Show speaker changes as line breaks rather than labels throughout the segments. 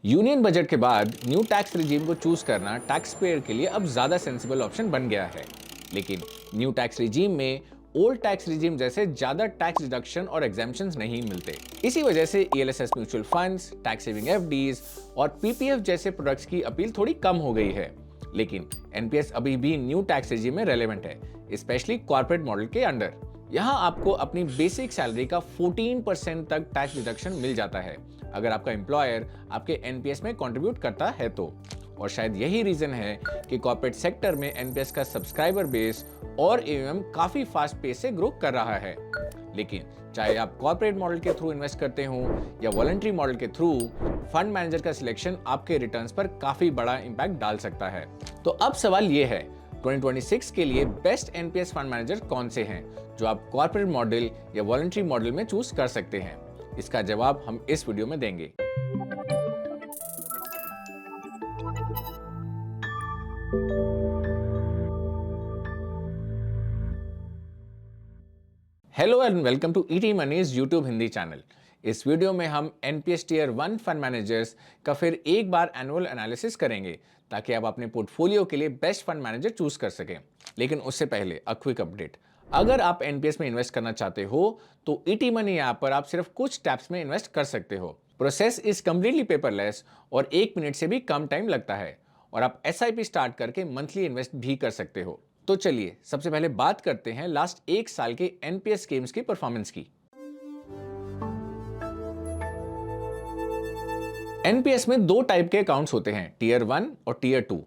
Union budget के बाद new tax regime को चूज करना टैक्स पेयर के लिए अब ज्यादा सेंसिबल ऑप्शन बन गया है। लेकिन न्यू टैक्स रिजीम में ओल्ड टैक्स रिजीम जैसे ज्यादा टैक्स डिडक्शन और एग्जाम्पशंस नहीं मिलते। इसी वजह से ELSS mutual funds, tax saving FDs और पीपीएफ जैसे प्रोडक्ट्स की अपील थोड़ी कम हो गई है। लेकिन एनपीएस अभी भी न्यू टैक्स रिजीम में रेलेवेंट है, स्पेशली कॉर्पोरेट मॉडल के अंडर। यहाँ आपको अपनी बेसिक सैलरी का 14% तक टैक्स डिडक्शन मिल जाता है अगर आपका एम्प्लॉयर आपके एनपीएस में कंट्रीब्यूट करता है तो। और शायद यही रीजन है कि कॉर्पोरेट सेक्टर में एनपीएस का सब्सक्राइबर बेस और एयूएम काफी फास्ट पेस से ग्रो कर रहा है। लेकिन चाहे आप कॉर्पोरेट मॉडल के थ्रू इन्वेस्ट करते हो या वॉलंटरी मॉडल के थ्रू, फंड मैनेजर का सिलेक्शन आपके रिटर्न्स पर काफी बड़ा इंपैक्ट डाल सकता है। तो अब सवाल ये है, 2026 के लिए बेस्ट एनपीएस फंड मैनेजर कौन से हैं जो आप कॉर्पोरेट मॉडल या वॉलंटरी मॉडल में चूज कर सकते हैं? इसका जवाब हम इस वीडियो में देंगे। Hello and welcome to ET Money's YouTube Hindi channel. इस वीडियो में हम एनपीएस टियर 1 फंड मैनेजर्स का फिर एक बार एनुअल एनालिसिस करेंगे ताकि आप अपने पोर्टफोलियो के लिए बेस्ट फंड मैनेजर चूज कर सकें। लेकिन उससे पहले अ क्विक अपडेट, अगर आप एनपीएस में इन्वेस्ट करना चाहते हो तो ईटी मनी ऐप पर आप सिर्फ कुछ स्टेप्स में इन्वेस्ट कर सकते हो। प्रोसेस इज कंप्लीटली पेपरलेस और 1 मिनट से भी कम टाइम लगता है, और आप एसआईपी स्टार्ट करके मंथली इन्वेस्ट भी कर सकते हो। तो चलिए सबसे पहले बात करते हैं लास्ट एक साल के एनपीएस स्कीम्स की परफॉर्मेंस की। एनपीएस में दो टाइप के अकाउंट्स होते हैं, टीयर 1 और टीयर 2।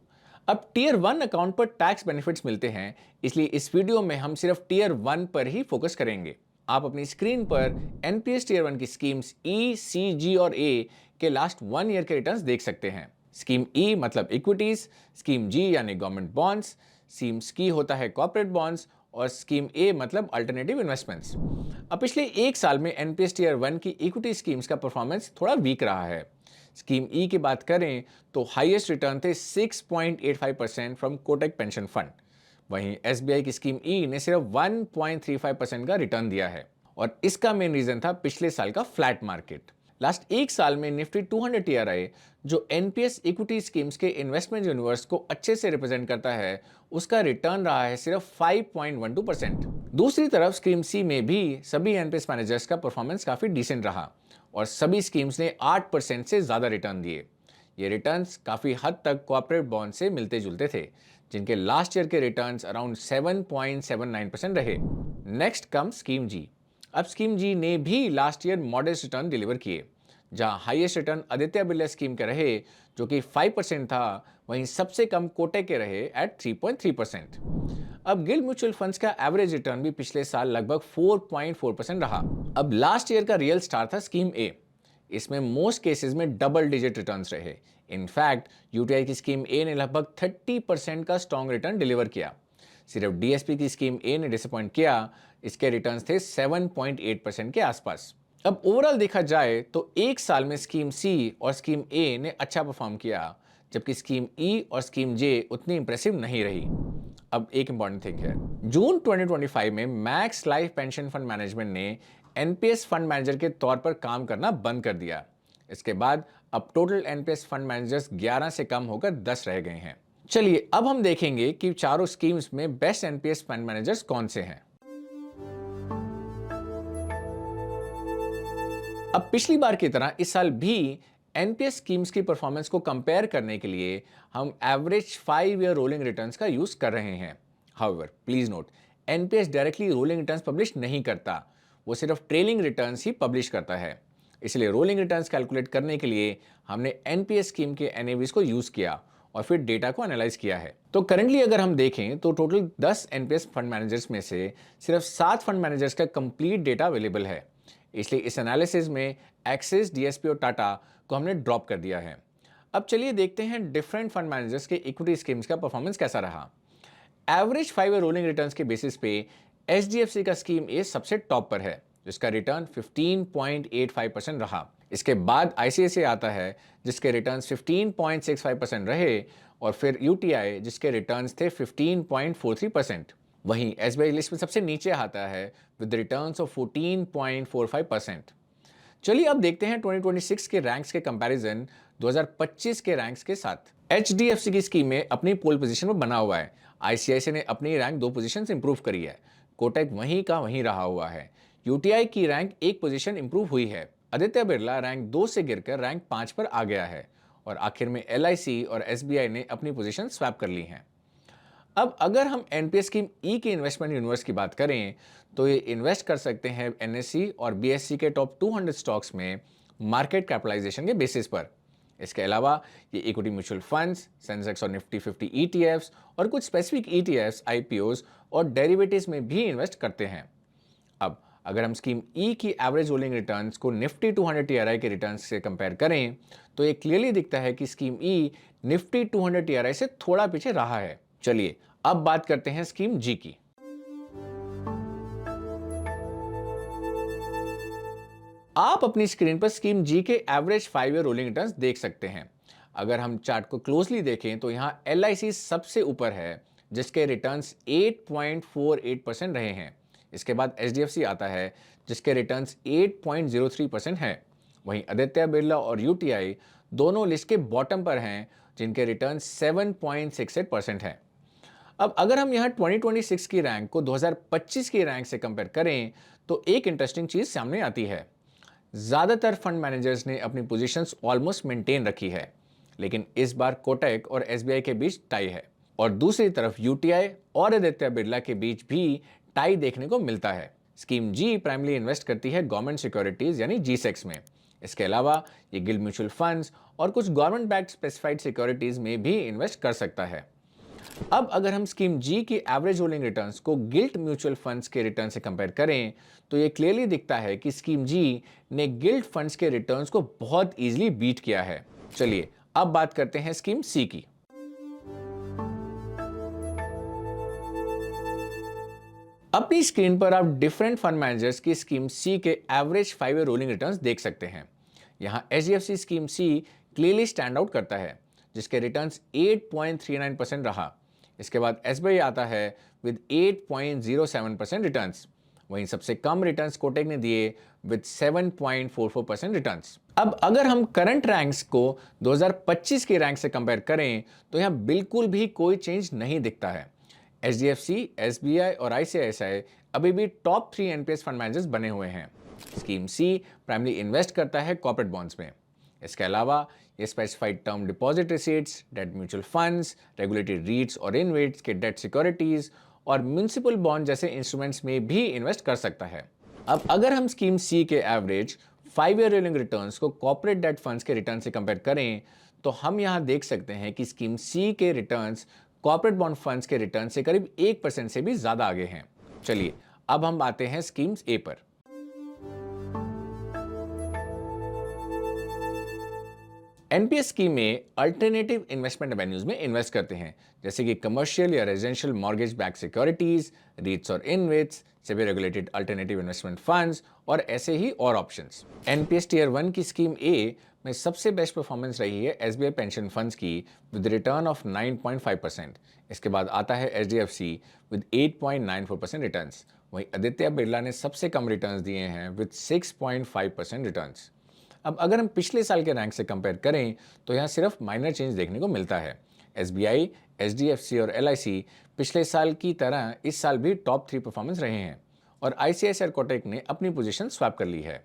अब टीयर 1 अकाउंट पर टैक्स बेनिफिट्स मिलते हैं, इसलिए इस वीडियो में हम सिर्फ टीयर 1 पर ही फोकस करेंगे। आप अपनी स्क्रीन पर एनपीएस टीयर 1 की स्कीम्स ई, सी, जी और ए के लास्ट 1 ईयर के रिटर्न्स देख सकते हैं। स्कीम ई मतलब इक्विटीज, स्कीम जी यानी गवर्नमेंट बॉन्ड्स, स्कीम सी होता है कॉर्पोरेट बॉन्ड्स और स्कीम ए मतलब अल्टरनेटिव इन्वेस्टमेंट्स। अब पिछले एक साल में एनपीएस टीयर 1 की इक्विटी स्कीम्स का परफॉर्मेंस थोड़ा वीक रहा है। स्कीम ई की बात करें तो हाईएस्ट रिटर्न थे 6.85% फ्रॉम कोटक पेंशन फंड। वहीं एसबीआई की स्कीम ई ने सिर्फ 1.35% का रिटर्न दिया है, और इसका मेन रीजन था पिछले साल का फ्लैट मार्केट। लास्ट एक साल में निफ्टी 200 टीआरआई, जो एनपीएस इक्विटी स्कीम्स के इन्वेस्टमेंट यूनिवर्स को अच्छे से रिप्रेजेंट करता है, उसका रिटर्न रहा है सिर्फ 5.12%। दूसरी तरफ स्कीम सी में भी सभी एनपीएस मैनेजर्स का परफॉर्मेंस काफी डिसेंट रहा और सभी स्कीम्स ने 8% से ज्यादा रिटर्न दिए। ये रिटर्न्स काफी हद तक कॉर्पोरेट बॉन्ड से मिलते जुलते थे, जिनके लास्ट ईयर के रिटर्न्स अराउंड 7.79% रहे। नेक्स्ट कम स्कीम जी। अब स्कीम जी ने भी last year modest return deliver किए। जहां highest return Aditya Birla scheme के रहे जो कि 5% था, वहीं सबसे कम कोटक के रहे एट 3.3%। अब गिल्ड म्यूचुअल फंड्स का एवरेज रिटर्न भी पिछले साल लगभग 4.4% रहा। अब लास्ट ईयर का रियल स्टार था स्कीम ए। इसमें मोस्ट केसेस में डबल डिजिट रिटर्न्स रहे। इनफैक्ट यूटीआई की स्कीम ए ने लगभग 30% का स्ट्रॉन्ग रिटर्न डिलीवर किया। सिर्फ डीएसपी की स्कीम ए ने डिसअपॉइंट किया, इसके रिटर्न्स थे 7.8% के आसपास। अब ओवरऑल देखा जाए तो एक साल में स्कीम सी और स्कीम ए ने अच्छा परफॉर्म किया, जबकि स्कीम ई और स्कीम जे उतनी इंप्रेसिव नहीं रही। अब एक इंपॉर्टेंट थिंग है, जून 2025 में max life pension fund management ने एनपीएस फंड मैनेजर के तौर पर काम करना बंद कर दिया। इसके बाद अब टोटल एनपीएस फंड मैनेजर्स 11 से कम होकर 10 रह गए हैं। चलिए अब हम देखेंगे कि चारों स्कीम्स में बेस्ट एनपीएस फंड मैनेजर्स कौन से हैं। अब पिछली बार की तरह इस साल भी एनपीएस स्कीम्स की परफॉर्मेंस को कंपेयर करने के लिए हम एवरेज 5 ईयर रोलिंग रिटर्न्स का यूज कर रहे हैं। However please note, NPS directly rolling returns publish नहीं करता, वो सिर्फ ट्रेलिंग रिटर्न्स ही पब्लिश करता है। इसलिए रोलिंग रिटर्न्स कैलकुलेट करने के लिए हमने एनपीएस स्कीम के एनएवीज को यूज किया और फिर डेटा को एनालाइज किया है। तो करंटली अगर हम देखें तो टोटल 10 एनपीएस फंड मैनेजर्स में से सिर्फ 7 फंड मैनेजर्स का कंप्लीट डेटा अवेलेबल है। इसलिए इस एनालिसिस में एक्सिस, डीएसपी और टाटा को हमने ड्रॉप कर दिया है। अब चलिए देखते हैं डिफरेंट फंड मैनेजर्स के इक्विटी स्कीम्स का परफॉर्मेंस कैसा रहा। एवरेज 5 ईयर रोलिंग रिटर्न्स के बेसिस पे एचडीएफसी का स्कीम ए सबसे टॉप पर है, जिसका रिटर्न 15.85% रहा। इसके बाद आईसीआईसीआई आता है जिसके रिटर्न्स 15.65% रहे, और फिर यूटीआई जिसके रिटर्न्स थे 15.43%। वहीं एसबीआई लिस्ट में सबसे नीचे आता है विद रिटर्न्स ऑफ 14.45%। चलिए अब देखते हैं 2026 के रैंक्स के कंपैरिजन 2025 के रैंक्स के साथ। HDFC की स्कीम में अपनी पोल पोजीशन पर बना हुआ है। ICICI ने अपनी रैंक 2 पोजीशन इंप्रूव करी है। कोटक वहीं का वहीं रहा हुआ है। UTI की रैंक 1 पोजीशन इंप्रूव हुई है। आदित्य बिरला रैंक 2 से गिरकर रैंक 5 पर आ गया है। और आखिर में LIC और SBI ने अपनी पोजीशन स्वैप कर ली हैं। अब अगर हम एनपीएस स्कीम ई के इन्वेस्टमेंट यूनिवर्स की बात करें तो ये इन्वेस्ट कर सकते हैं NSE और BSE के टॉप 200 स्टॉक्स में मार्केट कैपिटलाइजेशन के बेसिस पर। इसके अलावा ये इक्विटी म्यूचुअल फंड्स, सेंसेक्स और निफ्टी 50 ETFs और कुछ स्पेसिफिक ETFs, IPOs और डेरिवेटिव्स में भी इन्वेस्ट करते हैं। अब अगर हम स्कीम ई की एवरेज रोलिंग रिटर्न्स को निफ्टी 200 TRI के रिटर्न्स से कंपेयर करें तो ये क्लियरली दिखता है कि स्कीम ई निफ्टी 200 TRI से थोड़ा पीछे रहा है। चलिए अब बात करते हैं स्कीम जी की। आप अपनी स्क्रीन पर स्कीम जी के एवरेज 5 ईयर रोलिंग रिटर्न्स देख सकते हैं। अगर हम चार्ट को क्लोजली देखें तो यहां LIC सबसे ऊपर है जिसके रिटर्न्स 8.48% रहे हैं। इसके बाद HDFC आता है जिसके रिटर्न्स 8.03% हैं। वहीं आदित्य बिरला और UTI दोनों लिस्ट के बॉटम पर हैं जिनके रिटर्न्स 7.68% हैं। अब अगर हम यहाँ 2026 की रैंक को 2025 की रैंक से कंपेयर करें तो एक इंटरेस्टिंग चीज सामने आती है। ज्यादातर फंड मैनेजर्स ने अपनी पोजीशंस ऑलमोस्ट मेंटेन रखी है, लेकिन इस बार कोटक और SBI के बीच टाई है और दूसरी तरफ UTI और आदित्य बिरला के बीच भी टाई देखने को मिलता है। स्कीम जी प्राइमली इन्वेस्ट करती है गवर्नमेंट सिक्योरिटीज यानी GSECs में। इसके अलावा ये गिल्ड म्यूचुअल फंड्स और कुछ गवर्नमेंट बैक्ड स्पेसिफाइड सिक्योरिटीज में भी इन्वेस्ट कर सकता है। अब अगर हम स्कीम जी की एवरेज होल्डिंग रिटर्न्स को गिल्ट म्यूचुअल फंड्स के रिटर्न से कंपेयर करें तो यह क्लियरली दिखता है कि स्कीम जी ने गिल्ट फंड्स के रिटर्न्स को बहुत इजीली बीट किया है। चलिए अब बात करते हैं स्कीम सी की। अपनी स्क्रीन पर आप डिफरेंट फंड मैनेजर्स की स्कीम सी के एवरेज 5 ईयर रोलिंग रिटर्न्स देख सकते हैं। यहां HDFC scheme see clearly stand out करता है जिसके रिटर्न्स 8.39% रहा। इसके बाद SBI आता है विद 8.07% रिटर्न्स। वहीं सबसे कम रिटर्न्स कोटक ने दिए विद 7.44% रिटर्न्स। अब अगर हम करंट रैंक्स को 2025 के रैंक से कंपेयर करें तो यहां बिल्कुल भी कोई चेंज नहीं दिखता है। HDFC, SBI और ICICI अभी भी टॉप 3 NPS फंड मैनेजर्स बने हुए हैं। स्कीम सी प्राइमरी इन्वेस्ट करता है कॉर्पोरेट बॉन्ड्स में। इसके अलावा ये specified term deposit receipts, debt mutual funds, regulated रीट्स और इनवेट्स के डेट सिक्योरिटीज और म्युनिसिपल बॉन्ड जैसे इंस्ट्रूमेंट्स में भी इन्वेस्ट कर सकता है। अब अगर हम स्कीम सी के एवरेज 5 ईयर रोलिंग रिटर्न्स को कॉर्पोरेट डेट फंड्स के रिटर्न से कंपेयर करें तो हम यहां देख सकते हैं कि स्कीम सी के रिटर्न्स कॉर्पोरेट बॉन्ड फंड्स के रिटर्न से करीब 1% से भी ज्यादा आगे हैं। चलिए अब हम आते हैं स्कीम्स ए पर। NPS स्कीम में अल्टरनेटिव इन्वेस्टमेंट एवेन्यूज में इन्वेस्ट करते हैं जैसे कि कमर्शियल या residential mortgage backed securities, REITs और InvITs, SEBI regulated alternative investment funds और ऐसे ही और ऑप्शंस। NPS टीयर 1 की स्कीम ए में सबसे बेस्ट परफॉर्मेंस रही है SBI पेंशन फंड्स की विद रिटर्न ऑफ 9.5%। इसके बाद आता है HDFC विद 8.94% रिटर्न्स। वहीं आदित्य बिरला ने सबसे कम रिटर्न्स दिए हैं विद 6.5% रिटर्न्स। अब अगर हम पिछले साल के रैंक से कंपेयर करें तो यहाँ सिर्फ माइनर चेंज देखने को मिलता है। SBI, HDFC और LIC पिछले साल की तरह इस साल भी टॉप 3 परफॉर्मेंस रहे हैं और ICICI और कोटक ने अपनी पोजीशन स्वैप कर ली है।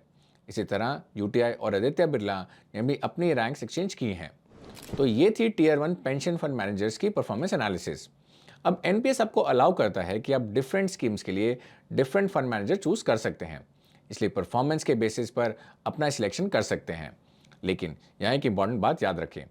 इसी तरह UTI और आदित्य बिरला ने भी अपनी रैंक्स एक्सचेंज की हैं। तो ये थी टीयर 1 पेंशन फंड मैनेजर्स की परफॉर्मेंस एनालिसिस। अब NPS आपको अलाउ करता है कि आप डिफरेंट स्कीम्स के लिए डिफरेंट फंड मैनेजर चूज कर सकते हैं, इसलिए परफॉर्मेंस के बेसिस पर अपना सिलेक्शन कर सकते हैं। लेकिन यहाँ एक इंपॉर्टेंट बात याद रखें,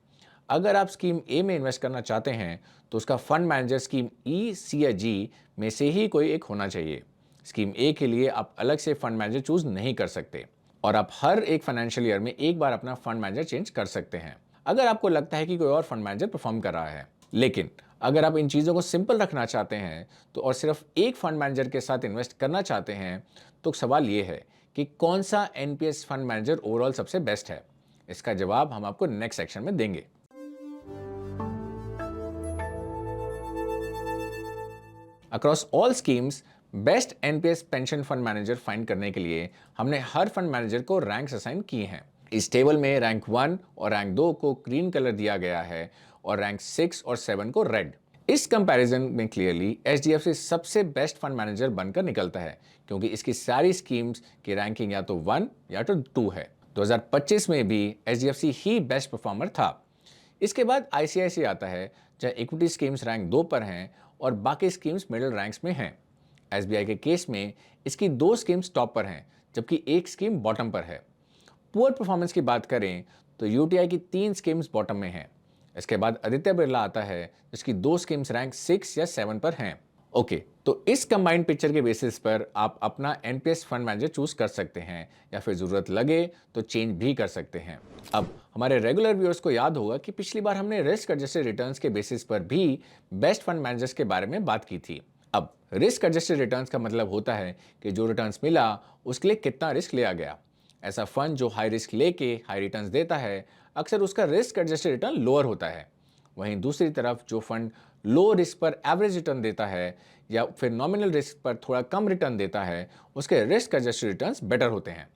अगर आप स्कीम ए में इन्वेस्ट करना चाहते हैं तो उसका फंड मैनेजर स्कीम ई, सी या जी में से ही कोई एक होना चाहिए। स्कीम ए के लिए आप अलग से फंड मैनेजर चूज नहीं कर सकते और आप हर एक फाइनेंशियल ईयर में एक बार अपना फंड मैनेजर चेंज कर सकते हैं अगर आपको लगता है कि कोई और फंड मैनेजर परफॉर्म कर रहा है। लेकिन अगर आप इन चीज़ों को सिंपल रखना चाहते हैं तो और सिर्फ एक फंड मैनेजर के साथ इन्वेस्ट करना चाहते हैं तो सवाल ये है कि कौन सा NPS फंड मैनेजर ओवरऑल सबसे बेस्ट है। इसका जवाब हम आपको नेक्स्ट सेक्शन में देंगे। Across all schemes best NPS pension fund manager find करने के लिए हमने हर फंड मैनेजर को रैंक्स असाइन किए हैं। इस टेबल में रैंक 1 और रैंक 2 को ग्रीन कलर दिया गया है और रैंक 6 और 7 को रेड। इस कंपैरिजन में क्लियरली एचडीएफसी सबसे बेस्ट फंड मैनेजर बनकर निकलता है, क्योंकि इसकी सारी स्कीम्स की रैंकिंग या तो 1 या तो 2 है। 2025 में भी एचडीएफसी ही बेस्ट परफॉर्मर था। इसके बाद आईसीआईसी आता है, जहां इक्विटी स्कीम्स रैंक 2 पर हैं और बाकी स्कीम्स मिडिल रैंक्स में हैं। एसबीआई के केस में इसकी 2 स्कीम्स टॉप पर हैं, जबकि एक स्कीम बॉटम पर है। पुअर परफॉर्मेंस की बात करें तो यूटीआई की 3 स्कीम्स बॉटम में हैं। इसके बाद आदित्य बिरला आता है, जिसकी 2 स्कीम्स रैंक 6 या 7 पर हैं। ओके, तो इस कंबाइंड पिक्चर के बेसिस पर आप अपना एनपीएस फंड मैनेजर चूज कर सकते हैं या फिर जरूरत लगे तो चेंज भी कर सकते हैं। अब हमारे रेगुलर व्यूअर्स को याद होगा कि पिछली बार हमने रिस्क एडजस्टेड रिटर्न्स के बेसिस पर भी बेस्ट फंड मैनेजर्स के बारे में बात की थी। अब रिस्क एडजस्टेड रिटर्न्स का मतलब होता है कि जो रिटर्न्स मिला उसके लिए कितना रिस्क लिया गया। ऐसा फंड जो हाई रिस्क लेके हाई रिटर्न्स देता है, अक्सर उसका रिस्क एडजस्टेड रिटर्न लोअर होता है। वहीं दूसरी तरफ जो फंड लो रिस्क पर एवरेज रिटर्न देता है या फिर नॉमिनल रिस्क पर थोड़ा कम रिटर्न देता है, उसके रिस्क एडजस्टेड रिटर्न्स बेटर होते हैं।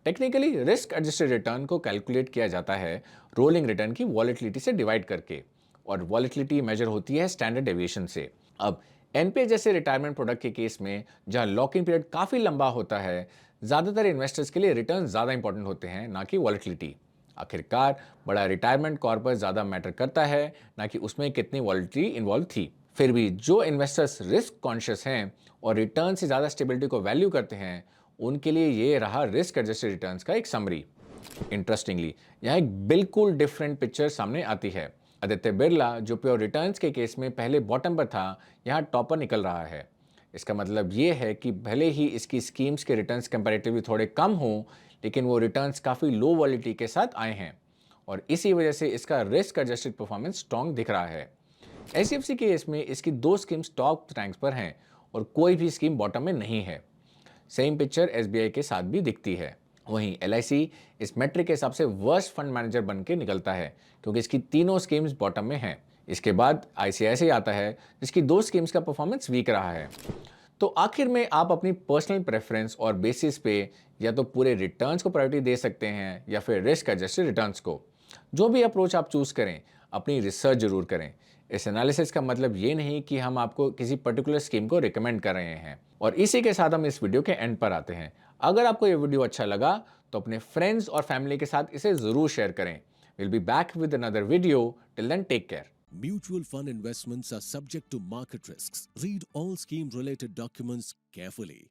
टेक्निकली रिस्क एडजस्टेड रिटर्न को कैलकुलेट किया जाता है रोलिंग रिटर्न की वॉलेटिलिटी से डिवाइड करके, और वॉलेटिलिटी मेजर होती है स्टैंडर्ड डेविएशन से। अब एनपीएस जैसे रिटायरमेंट प्रोडक्ट के केस में, जहां लॉक इन पीरियड काफी लंबा होता है, ज्यादातर इन्वेस्टर्स के लिए रिटर्न ज्यादा इंपॉर्टेंट होते हैं, ना कि वॉलेटिलिटी। आखिरकार बड़ा रिटायरमेंट कॉर्पस ज्यादा मैटर करता है, ना कि उसमें कितनी वॉलेटिलिटी इन्वॉल्व थी। फिर भी जो इन्वेस्टर्स रिस्क कॉन्शियस हैं और रिटर्न से ज्यादा स्टेबिलिटी को वैल्यू करते हैं, उनके लिए ये रहा रिस्क एडजस्टेड रिटर्न्स का एक समरी। इंटरेस्टिंगली यहाँ एक बिल्कुल डिफरेंट पिक्चर सामने आती है। आदित्य बिरला जो प्योर रिटर्न्स के केस में पहले बॉटम पर था, यहाँ टॉपर निकल रहा है। इसका मतलब ये है कि भले ही इसकी स्कीम्स के रिटर्न्स कंपैरेटिवली थोड़े कम हों, लेकिन वो रिटर्न्स काफ़ी लो वॉलिटी के साथ आए हैं और इसी वजह से इसका रिस्क एडजस्टेड परफॉर्मेंस स्ट्रॉन्ग दिख रहा है। एचडीएफसी के केस में इसकी 2 स्कीम्स टॉप रैंक्स पर हैं और कोई भी स्कीम बॉटम में नहीं है। सेम पिक्चर एसबीआई के साथ भी दिखती है। वहीं एलआईसी इस मैट्रिक के हिसाब से वर्स्ट फंड मैनेजर बन के निकलता है, क्योंकि इसकी तीनों स्कीम्स बॉटम में हैं। इसके बाद आईसीआईसीआई आता है, जिसकी 2 स्कीम्स का परफॉर्मेंस वीक रहा है। तो आखिर में आप अपनी पर्सनल प्रेफरेंस और बेसिस पे या तो पूरे रिटर्न्स को प्रायोरिटी दे सकते हैं या फिर रिस्क एडजस्टेड रिटर्न्स को। जो भी अप्रोच आप चूज करें, अपनी रिसर्च जरूर करें। इस एनालिसिस का मतलब ये नहीं कि हम आपको किसी पर्टिकुलर स्कीम को रिकमेंड कर रहे हैं। और इसी के साथ हम इस वीडियो के एंड पर आते हैं। अगर आपको ये वीडियो अच्छा लगा तो अपने फ्रेंड्स और फैमिली के साथ इसे जरूर शेयर करें। Will be back with another video. Till then take care.
Mutual fund investments are subject to market risks. Read all scheme related documents carefully.